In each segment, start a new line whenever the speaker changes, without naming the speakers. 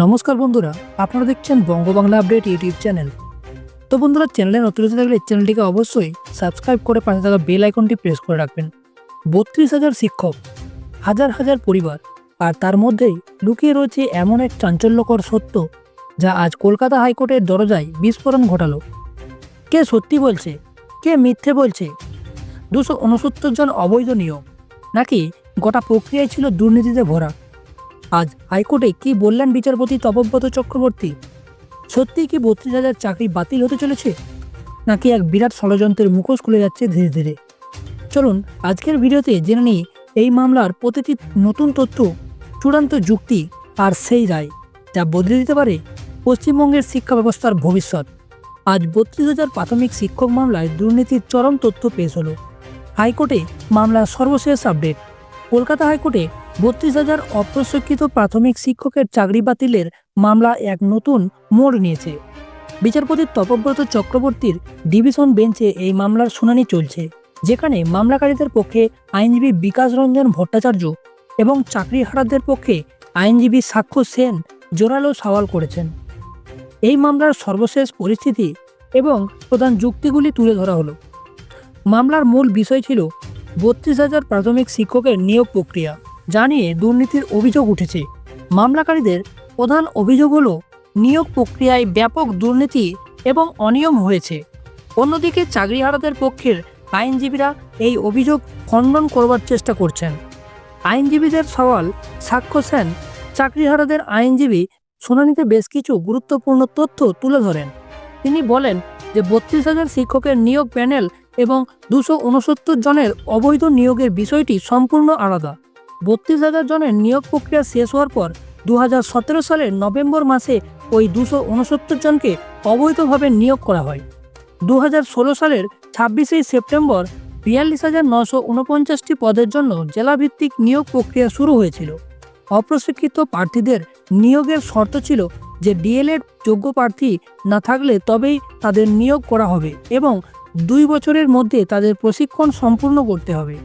নমস্কার বন্ধুরা, আপনারা দেখছেন বঙ্গবাংলা আপডেট ইউটিউব চ্যানেল। তো বন্ধুরা, চ্যানেলে নতুন হতে থাকলে চ্যানেলটিকে অবশ্যই সাবস্ক্রাইব করে পাশে থাকা বেল আইকনটি প্রেস করে রাখবেন। ৩২,০০০ শিক্ষক, হাজার হাজার পরিবার, আর তার মধ্যেই লুকিয়ে রয়েছে এমন এক চাঞ্চল্যকর সত্য যা আজ কলকাতা হাইকোর্টের দরজায় বিস্ফোরণ ঘটালো। কে সত্যি বলছে, কে মিথ্যে বলছে? ২৬৯ জন অবৈধ নিয়োগ, নাকি গোটা প্রক্রিয়ায় ছিল দুর্নীতিতে ভরা? আজ হাইকোর্টে কি বললেন বিচারপতি তপব্রত চক্রবর্তী? সত্যি কি ৩২,০০০ চাকরি বাতিল হতে চলেছে, নাকি এক বিরাট ষড়যন্ত্রের মুখোশ খুলে যাচ্ছে ধীরে ধীরে? চলুন আজকের ভিডিওতে জেনে নিই এই মামলার প্রতিটি নতুন তথ্য, চূড়ান্ত যুক্তি আর সেই রায় যা বদলে দিতে পারে পশ্চিমবঙ্গের শিক্ষা ব্যবস্থার ভবিষ্যৎ। আজ ৩২,০০০ প্রাথমিক শিক্ষক মামলায় দুর্নীতির চরম তথ্য পেশ হলো। হাইকোর্টে মামলার সর্বশেষ আপডেট। কলকাতা হাইকোর্টে ৩২,০০০ অপ্রশিক্ষিত প্রাথমিক শিক্ষকের চাকরি বাতিলের মামলা এক নতুন মোড় নিয়েছে। বিচারপতি তপব্রত চক্রবর্তীর ডিভিশন বেঞ্চে এই মামলার শুনানি চলছে, যেখানে মামলাকারীদের পক্ষে আইনজীবী বিকাশ রঞ্জন ভট্টাচার্য এবং চাকরিহারাদের পক্ষে আইনজীবী সাক্ষ্য সেন জোরালো সওয়াল করেছেন। এই মামলার সর্বশেষ পরিস্থিতি এবং প্রধান যুক্তিগুলি তুলে ধরা হলো। মামলার মূল বিষয় ছিল ৩২,০০০ প্রাথমিক শিক্ষকের নিয়োগ প্রক্রিয়া, যা নিয়ে দুর্নীতির অভিযোগ উঠেছে। মামলাকারীদের প্রধান অভিযোগ হলো নিয়োগ প্রক্রিয়ায় ব্যাপক দুর্নীতি এবং অনিয়ম হয়েছে। অন্যদিকে চাকরিহারাদের পক্ষের আইনজীবীরা এই অভিযোগ খণ্ডন করবার চেষ্টা করছেন। আইনজীবীদের সওয়াল সাক্ষ্য সেন, চাকরিহারাদের আইনজীবী, শুনানিতে বেশ কিছু গুরুত্বপূর্ণ তথ্য তুলে ধরেন। তিনি বলেন যে ৩২,০০০ শিক্ষকের নিয়োগ প্যানেল এবং ২৬৯ জনের অবৈধ নিয়োগের বিষয়টি সম্পূর্ণ আলাদা। ৩২,০০০ জনের নিয়োগ প্রক্রিয়া শেষ হওয়ার পর ২০১৭ সালের নভেম্বর মাসে ওই ২৬৯ জনকে অবৈধভাবে নিয়োগ করা হয়। ২০১৬ সালের ২৬শে সেপ্টেম্বর ৪২,৯৪৯টি পদের জন্য জেলাভিত্তিক নিয়োগ প্রক্রিয়া শুরু হয়েছিল। অপ্রশিক্ষিত প্রার্থীদের নিয়োগের শর্ত ছিল যে ডিএলএড যোগ্য প্রার্থী না থাকলে তবেই তাদের নিয়োগ করা হবে এবং ২ বছরের মধ্যে তাদের প্রশিক্ষণ সম্পূর্ণ করতে হবে।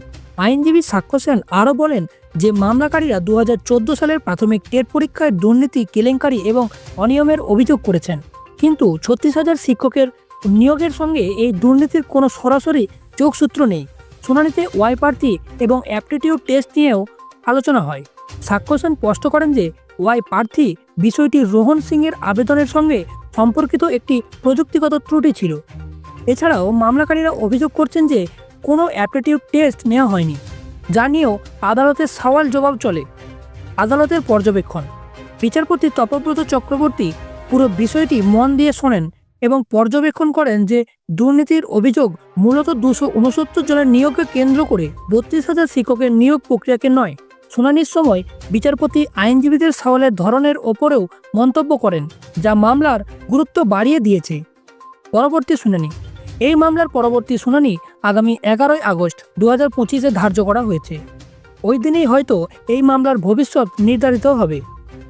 আইনজীবী সাক্ষ্য সেন আরও বলেন যে মামলাকারীরা ২০১৪ সালের প্রাথমিক টেট পরীক্ষায় দুর্নীতি, কেলেঙ্কারি এবং অনিয়মের অভিযোগ করেছেন, কিন্তু ৩৬,০০০ শিক্ষকের নিয়োগের সঙ্গে এই দুর্নীতির কোনো সরাসরি যোগসূত্র নেই। শুনানিতে ওয়াই প্রার্থী এবং অ্যাপটিটিউড টেস্ট নিয়েও আলোচনা হয়। সাক্ষ্য সেন স্পষ্ট করেন যে ওয়াই প্রার্থী বিষয়টি রোহন সিংয়ের আবেদনের সঙ্গে সম্পর্কিত একটি প্রযুক্তিগত ত্রুটি ছিল। এছাড়াও মামলাকারীরা অভিযোগ করছেন যে কোনো অ্যাপটিটিউড টেস্ট নেওয়া হয়নি, যা নিয়েও আদালতের সওয়াল জবাব চলে। আদালতের পর্যবেক্ষণ। বিচারপতি তপব্রত চক্রবর্তী পুরো বিষয়টি মন দিয়ে শোনেন এবং পর্যবেক্ষণ করেন যে দুর্নীতির অভিযোগ মূলত ২৬৯ জনের নিয়োগকে কেন্দ্র করে ৩২,০০০ শিক্ষকের নিয়োগ প্রক্রিয়াকে নয়। শুনানির সময় বিচারপতি আইনজীবীদের সওয়ালের ধরনের ওপরেও মন্তব্য করেন, যা মামলার গুরুত্ব বাড়িয়ে দিয়েছে। পরবর্তী শুনানি। এই মামলার পরবর্তী শুনানি আগামী ১১ই আগস্ট ২০২৫-এ ধার্য করা হয়েছে। ওই দিনেই হয়তো এই মামলার ভবিষ্যৎ নির্ধারিত হবে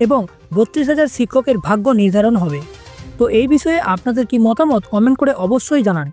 এবং ৩২,০০০ শিক্ষকের ভাগ্য নির্ধারণ হবে। তো এই বিষয়ে আপনাদের কি মতামত কমেন্ট করে অবশ্যই জানান।